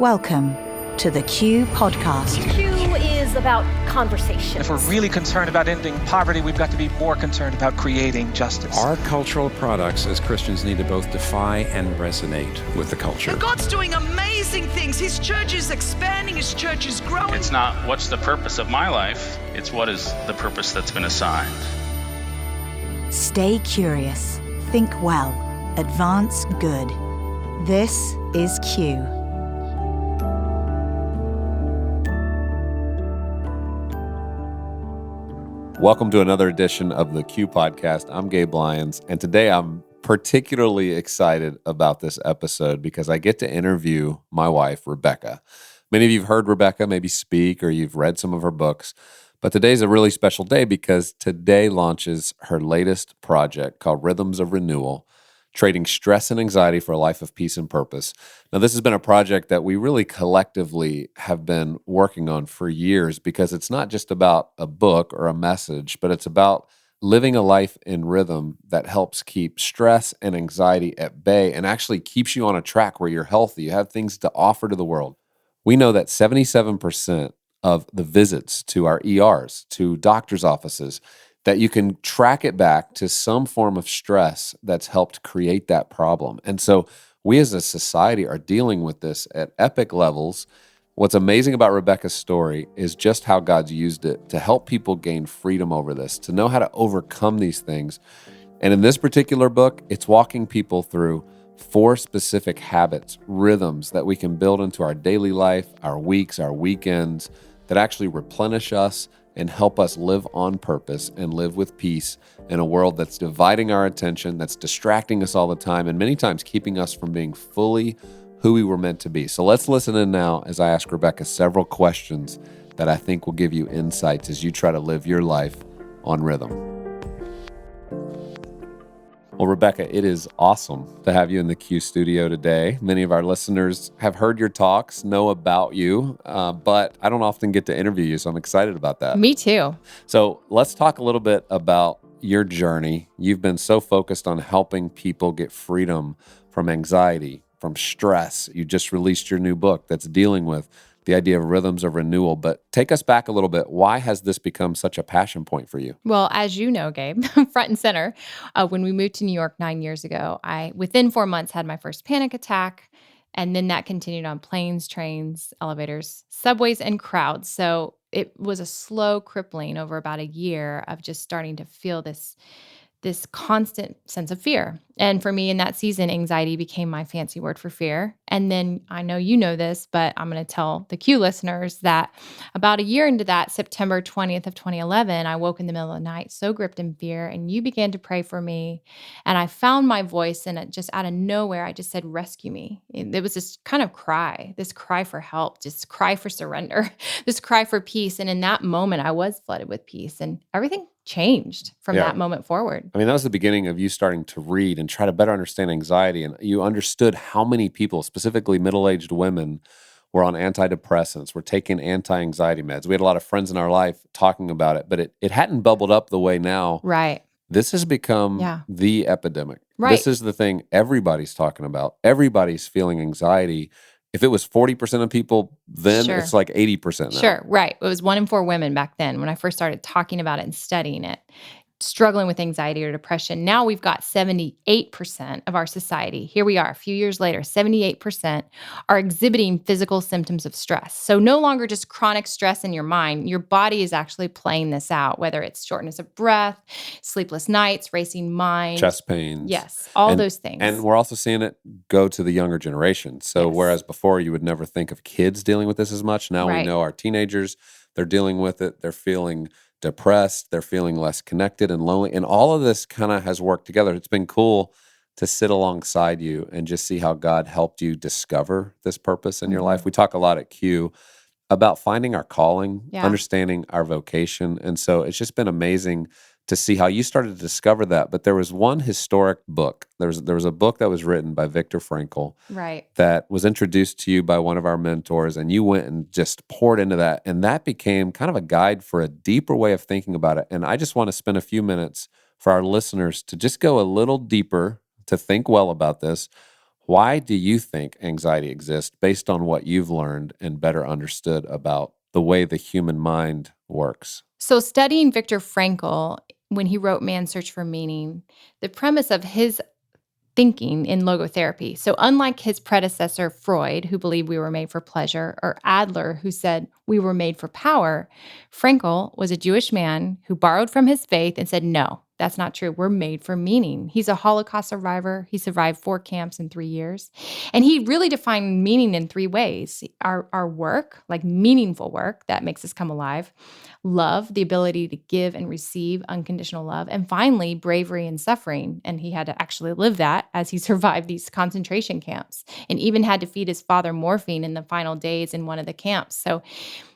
Welcome to the Q Podcast. Q is about conversation. If we're really concerned about ending poverty, we've got to be more concerned about creating justice. Our cultural products as Christians need to both defy and resonate with the culture. And God's doing amazing things. His church is expanding. His church is growing. It's not what's the purpose of my life, it's what is the purpose that's been assigned. Stay curious, think well, advance good. This is Q. Welcome to another edition of the Q Podcast. I'm Rebekah Lyons, and today I'm particularly excited about this episode because I get to interview my wife, Rebekah. Many of you have heard Rebekah maybe speak or you've read some of her books, but today's a really special day because today launches her latest project called Rhythms of Renewal, Trading Stress and Anxiety for a Life of Peace and Purpose. Now, this has been a project that we really collectively have been working on for years because it's not just about a book or a message, but it's about living a life in rhythm that helps keep stress and anxiety at bay and actually keeps you on a track where you're healthy. You have things to offer to the world. We know that 77% of the visits to our ERs, to doctor's offices, that you can track it back to some form of stress that's helped create that problem. And so we as a society are dealing with this at epic levels. What's amazing about Rebekah's story is just how God's used it to help people gain freedom over this, to know how to overcome these things. And in this particular book, it's walking people through 4 specific habits, rhythms that we can build into our daily life, our weeks, our weekends, that actually replenish us and help us live on purpose and live with peace in a world that's dividing our attention, that's distracting us all the time, and many times keeping us from being fully who we were meant to be. So let's listen in now as I ask Rebekah several questions that I think will give you insights as you try to live your life on rhythm. Well, Rebekah, it is awesome to have you in the Q studio today. Many of our listeners have heard your talks, know about you, but I don't often get to interview you, so I'm excited about that. Me too. So let's talk a little bit about your journey. You've been so focused on helping people get freedom from anxiety, from stress. You just released your new book that's dealing with the idea of rhythms of renewal. But take us back a little bit. Why has this become such a passion point for you? Well, as you know, Gabe, front and center, when we moved to New York 9 years ago, I, within 4 months, had my first panic attack. And then that continued on planes, trains, elevators, subways, and crowds. So it was a slow crippling over about a year of just starting to feel this constant sense of fear. And for me in that season, anxiety became my fancy word for fear. And then I know you know this, but I'm going to tell the Q listeners that about a year into that, September 20th of 2011, I woke in the middle of the night so gripped in fear, and you began to pray for me. And I found my voice, and it just out of nowhere, I just said, rescue me. It was this kind of cry, this cry for help, this cry for surrender, this cry for peace. And in that moment, I was flooded with peace, and everything changed from that moment forward. I mean, that was the beginning of you starting to read and try to better understand anxiety. And you understood how many people, specifically middle-aged women, were on antidepressants, were taking anti-anxiety meds. We had a lot of friends in our life talking about it, but it hadn't bubbled up the way now. Right. This has become the epidemic. Right. This is the thing everybody's talking about. Everybody's feeling anxiety. If it was 40% of people then, it's like 80% now. Sure, right. It was 1 in 4 women back then when I first started talking about it and studying it, struggling with anxiety or depression. Now we've got 78% of our society. Here we are, a few years later, 78% are exhibiting physical symptoms of stress. So no longer just chronic stress in your mind. Your body is actually playing this out, whether it's shortness of breath, sleepless nights, racing mind. Chest pains. Yes, all those things. And we're also seeing it go to the younger generation. So whereas before you would never think of kids dealing with this as much, now we know our teenagers, they're dealing with it. They're feeling depressed, they're feeling less connected and lonely. And all of this kind of has worked together. It's been cool to sit alongside you and just see how God helped you discover this purpose in your life. We talk a lot at Q about finding our calling, understanding our vocation. And so it's just been amazing to see how you started to discover that. But there was one historic book. There was a book that was written by Viktor Frankl that was introduced to you by one of our mentors, and you went and just poured into that. And that became kind of a guide for a deeper way of thinking about it. And I just want to spend a few minutes for our listeners to just go a little deeper, to think well about this. Why do you think anxiety exists based on what you've learned and better understood about the way the human mind works? So, studying Viktor Frankl, when he wrote Man's Search for Meaning, the premise of his thinking in logotherapy. So, unlike his predecessor, Freud, who believed we were made for pleasure, or Adler, who said we were made for power, Frankl was a Jewish man who borrowed from his faith and said, no, that's not true. We're made for meaning. He's a Holocaust survivor. He survived 4 camps in 3 years. And he really defined meaning in 3 ways. Our work, like meaningful work that makes us come alive. Love, the ability to give and receive unconditional love. And finally, bravery and suffering. And he had to actually live that as he survived these concentration camps and even had to feed his father morphine in the final days in one of the camps.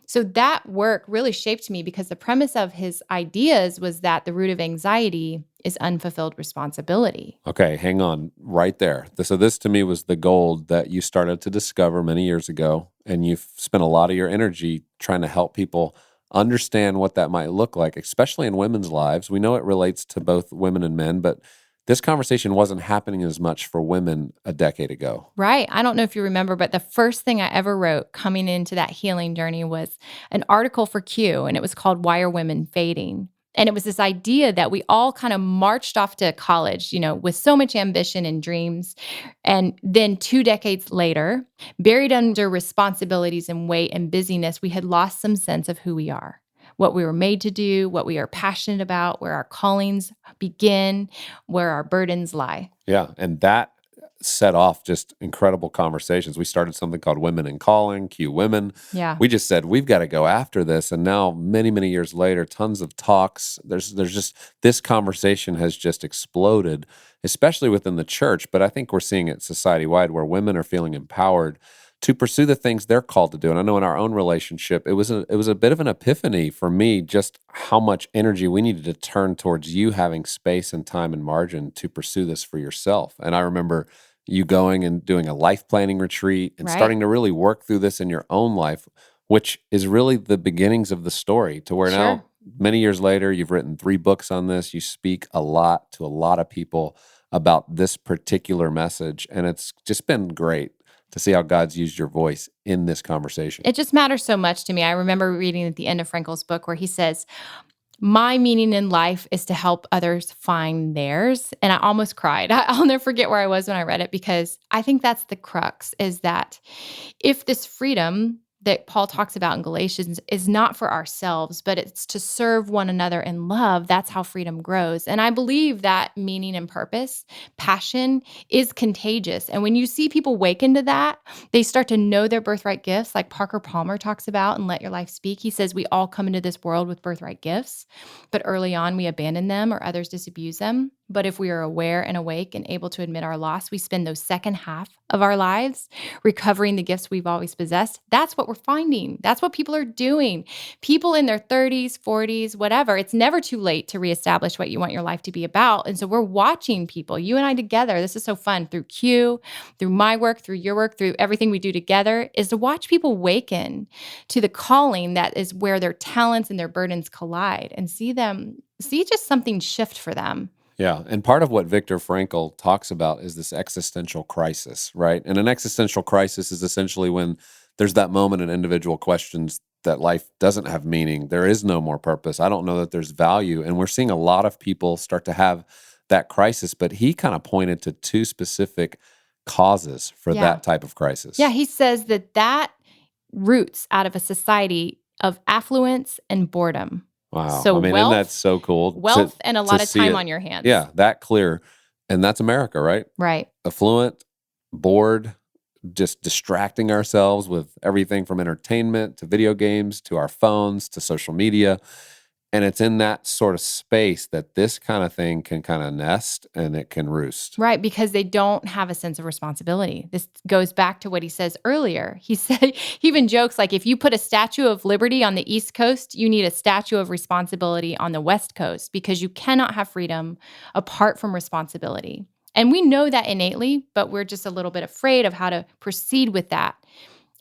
So that work really shaped me because the premise of his ideas was that the root of anxiety is unfulfilled responsibility. Okay, hang on right there. So this to me was the gold that you started to discover many years ago, and you've spent a lot of your energy trying to help people understand what that might look like, especially in women's lives. We know it relates to both women and men, but this conversation wasn't happening as much for women a decade ago. Right. I don't know if you remember, but the first thing I ever wrote coming into that healing journey was an article for Q, and it was called Why Are Women Fading? And it was this idea that we all kind of marched off to college, with so much ambition and dreams. And then 2 decades later, buried under responsibilities and weight and busyness, we had lost some sense of who we are, what we were made to do, what we are passionate about, where our callings begin, where our burdens lie. Yeah, and that set off just incredible conversations. We started something called Women in Calling, Q Women. Yeah. We just said, we've got to go after this. And now, many, many years later, tons of talks. There's just, this conversation has just exploded, especially within the church. But I think we're seeing it society-wide where women are feeling empowered to pursue the things they're called to do. And I know in our own relationship, it was a bit of an epiphany for me, just how much energy we needed to turn towards you having space and time and margin to pursue this for yourself. And I remember you going and doing a life planning retreat and starting to really work through this in your own life, which is really the beginnings of the story to where now, many years later, you've written 3 books on this. You speak a lot to a lot of people about this particular message. And it's just been great to see how God's used your voice in this conversation. It just matters so much to me. I remember reading at the end of Frankl's book where he says, my meaning in life is to help others find theirs. And I almost cried. I'll never forget where I was when I read it, because I think that's the crux, is that if this freedom that Paul talks about in Galatians is not for ourselves, but it's to serve one another in love, that's how freedom grows. And I believe that meaning and purpose, passion, is contagious. And when you see people waken to that, they start to know their birthright gifts, like Parker Palmer talks about in Let Your Life Speak. He says we all come into this world with birthright gifts, but early on we abandon them or others disabuse them. But if we are aware and awake and able to admit our loss, we spend those second half of our lives recovering the gifts we've always possessed. That's what we're finding. That's what people are doing. People in their 30s, 40s, whatever, it's never too late to reestablish what you want your life to be about. And so we're watching people, you and I together. This is so fun, through Q, through my work, through your work, through everything we do together, is to watch people waken to the calling that is where their talents and their burdens collide, and see just something shift for them. Yeah, and part of what Viktor Frankl talks about is this existential crisis, right? And an existential crisis is essentially when there's that moment an individual questions that life doesn't have meaning, there is no more purpose, I don't know that there's value. And we're seeing a lot of people start to have that crisis, but he kind of pointed to 2 specific causes for that type of crisis. Yeah, he says that roots out of a society of affluence and boredom. Wow. So isn't that so cool? Wealth and a lot of time on your hands. Yeah, that clear. And that's America, right? Right. Affluent, bored, just distracting ourselves with everything from entertainment to video games to our phones to social media. And it's in that sort of space that this kind of thing can kind of nest and it can roost. Right, because they don't have a sense of responsibility. This goes back to what he says earlier. He said, he even jokes, like, if you put a Statue of Liberty on the East Coast, you need a Statue of Responsibility on the West Coast, because you cannot have freedom apart from responsibility. And we know that innately, but we're just a little bit afraid of how to proceed with that.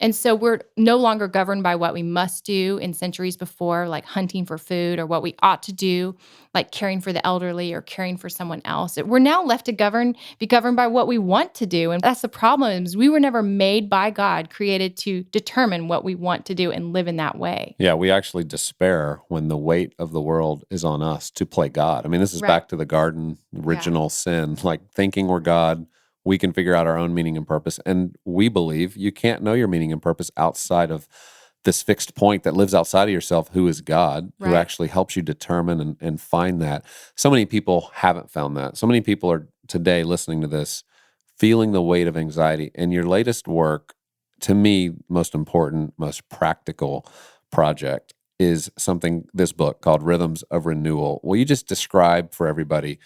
And so we're no longer governed by what we must do in centuries before, like hunting for food, or what we ought to do, like caring for the elderly or caring for someone else. We're now left to be governed by what we want to do. And that's the problem, is we were never made by God, created to determine what we want to do and live in that way. Yeah, we actually despair when the weight of the world is on us to play God. I mean, this is Right. back to the garden, original sin, like thinking we're God. We can figure out our own meaning and purpose. And we believe you can't know your meaning and purpose outside of this fixed point that lives outside of yourself, who is God, who Right. actually helps you determine and find that. So many people haven't found that. So many people are today listening to this, feeling the weight of anxiety. And your latest work, to me, most important, most practical project is this book called Rhythms of Renewal. Will you just describe for everybody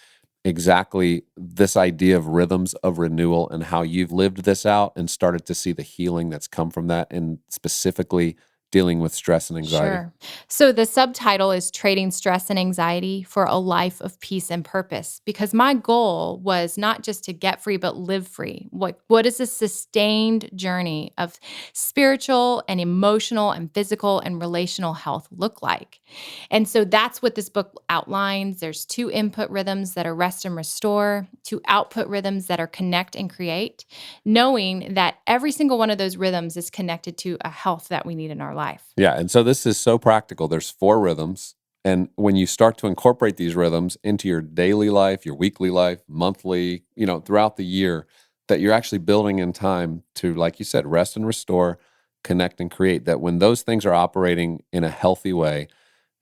exactly this idea of rhythms of renewal and how you've lived this out and started to see the healing that's come from that, and specifically dealing with stress and anxiety? Sure. So the subtitle is Trading Stress and Anxiety for a Life of Peace and Purpose, because my goal was not just to get free, but live free. What is a sustained journey of spiritual and emotional and physical and relational health look like? And so that's what this book outlines. There's 2 input rhythms that are rest and restore, 2 output rhythms that are connect and create, knowing that every single one of those rhythms is connected to a health that we need in our life. Yeah, and so this is so practical. There's 4 rhythms, and when you start to incorporate these rhythms into your daily life, your weekly life, monthly, throughout the year, that you're actually building in time to, like you said, rest and restore, connect and create. That when those things are operating in a healthy way,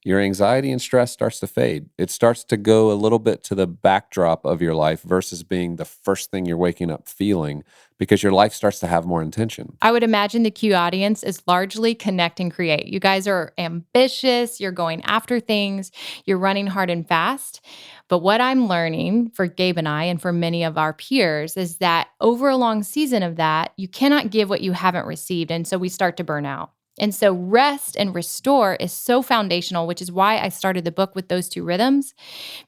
your anxiety and stress starts to fade. It starts to go a little bit to the backdrop of your life versus being the first thing you're waking up feeling, because your life starts to have more intention. I would imagine the Q audience is largely connect and create. You guys are ambitious, you're going after things, you're running hard and fast. But what I'm learning for Gabe and I, and for many of our peers, is that over a long season of that, you cannot give what you haven't received. And so we start to burn out. And so rest and restore is so foundational, which is why I started the book with those 2 rhythms,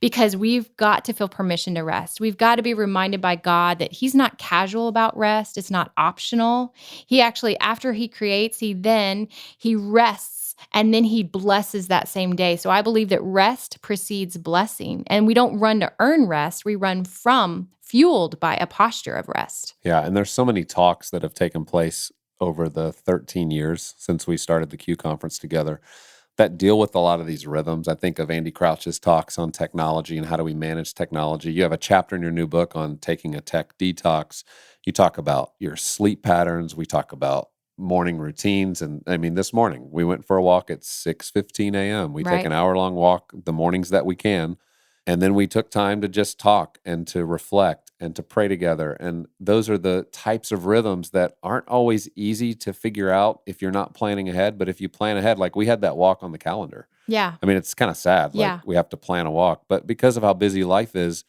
because we've got to feel permission to rest. We've got to be reminded by God that He's not casual about rest. It's not optional. He actually, after He creates, He rests, and then He blesses that same day. So I believe that rest precedes blessing, and we don't run to earn rest. We run fueled by a posture of rest. Yeah, and there's so many talks that have taken place over the 13 years since we started the Q conference together that deal with a lot of these rhythms. I think of Andy Crouch's talks on technology and how do we manage technology. You have a chapter in your new book on taking a tech detox. You talk about your sleep patterns. We talk about morning routines. And I mean, this morning we went for a walk at 6:15 a.m. We take Right. an hour-long walk the mornings that we can. And then we took time to just talk and to reflect and to pray together. And those are the types of rhythms that aren't always easy to figure out if you're not planning ahead. But if you plan ahead, like we had that walk on the calendar. Yeah. I mean, it's kind of sad. Yeah. Like we have to plan a walk. But because of how busy life is,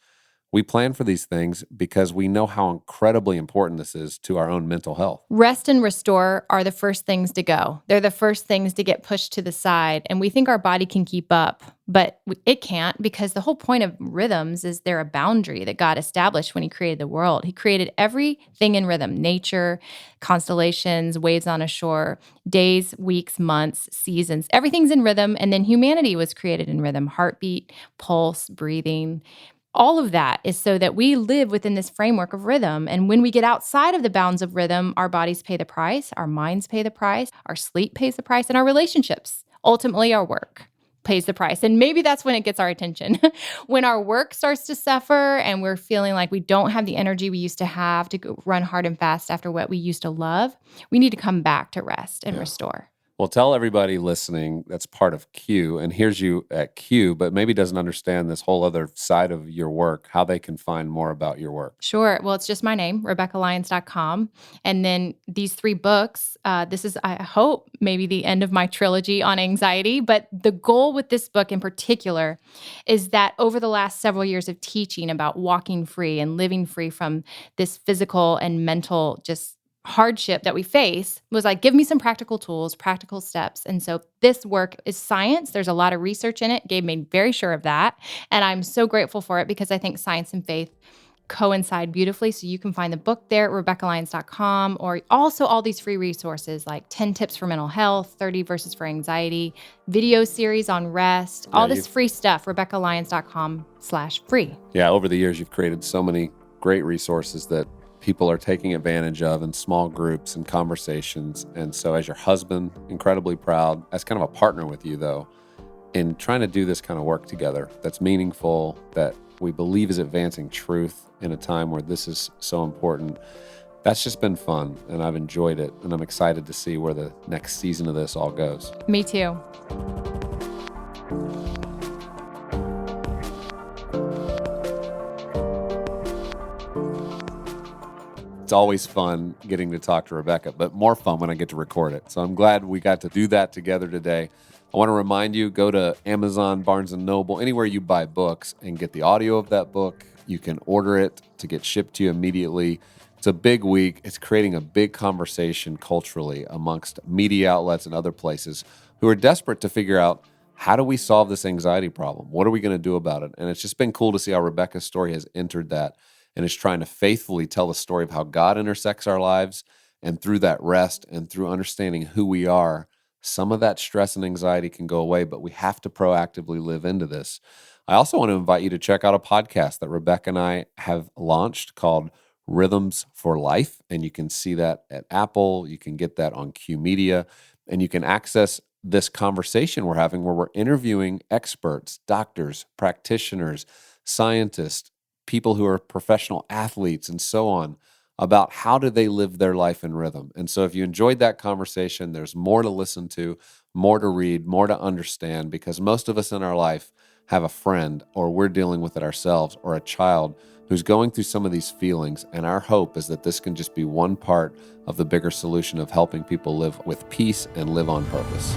we plan for these things because we know how incredibly important this is to our own mental health. Rest and restore are the first things to go. They're the first things to get pushed to the side. And we think our body can keep up, but it can't, because the whole point of rhythms is they're a boundary that God established when He created the world. He created everything in rhythm: nature, constellations, waves on a shore, days, weeks, months, seasons. Everything's in rhythm. And then humanity was created in rhythm: heartbeat, pulse, breathing. All of that is so that we live within this framework of rhythm. And when we get outside of the bounds of rhythm, our bodies pay the price, our minds pay the price, our sleep pays the price, and our relationships, ultimately our work, pays the price. And maybe that's when it gets our attention. When our work starts to suffer and we're feeling like we don't have the energy we used to have to go run hard and fast after what we used to love, we need to come back to rest and restore. Well, tell everybody listening that's part of Q and hears you at Q, but maybe doesn't understand this whole other side of your work, how they can find more about your work. Sure. Well, it's just my name, RebekahLyons.com. And then these 3 books, this is, I hope, maybe the end of my trilogy on anxiety. But the goal with this book in particular is that over the last several years of teaching about walking free and living free from this physical and mental just hardship that we face, was like, give me some practical tools, practical steps. And so this work is science. There's a lot of research in it. Gabe made very sure of that. And I'm so grateful for it, because I think science and faith coincide beautifully. So you can find the book there at RebekahLyons.com, or also all these free resources like 10 tips for mental health, 30 verses for anxiety, video series on rest, all this free stuff, RebekahLyons.com/free. Yeah, over the years, you've created so many great resources that people are taking advantage of in small groups and conversations. And so as your husband, incredibly proud, as kind of a partner with you, though, in trying to do this kind of work together that's meaningful, that we believe is advancing truth in a time where this is so important. That's just been fun, and I've enjoyed it, and I'm excited to see where the next season of this all goes. Me too. It's always fun getting to talk to Rebekah, but more fun when I get to record it. So I'm glad we got to do that together today. I want to remind you, go to Amazon, Barnes & Noble, anywhere you buy books, and get the audio of that book. You can order it to get shipped to you immediately. It's a big week. It's creating a big conversation culturally amongst media outlets and other places who are desperate to figure out, how do we solve this anxiety problem? What are we going to do about it? And it's just been cool to see how Rebekah's story has entered that and is trying to faithfully tell the story of how God intersects our lives. And through that rest and through understanding who we are, some of that stress and anxiety can go away, but we have to proactively live into this. I also want to invite you to check out a podcast that Rebekah and I have launched called Rhythms for Life. And you can see that at Apple. You can get that on Q Media. And you can access this conversation we're having where we're interviewing experts, doctors, practitioners, scientists, people who are professional athletes, and so on, about how do they live their life in rhythm. And so if you enjoyed that conversation, there's more to listen to, more to read, more to understand, because most of us in our life have a friend, or we're dealing with it ourselves, or a child who's going through some of these feelings. And our hope is that this can just be one part of the bigger solution of helping people live with peace and live on purpose.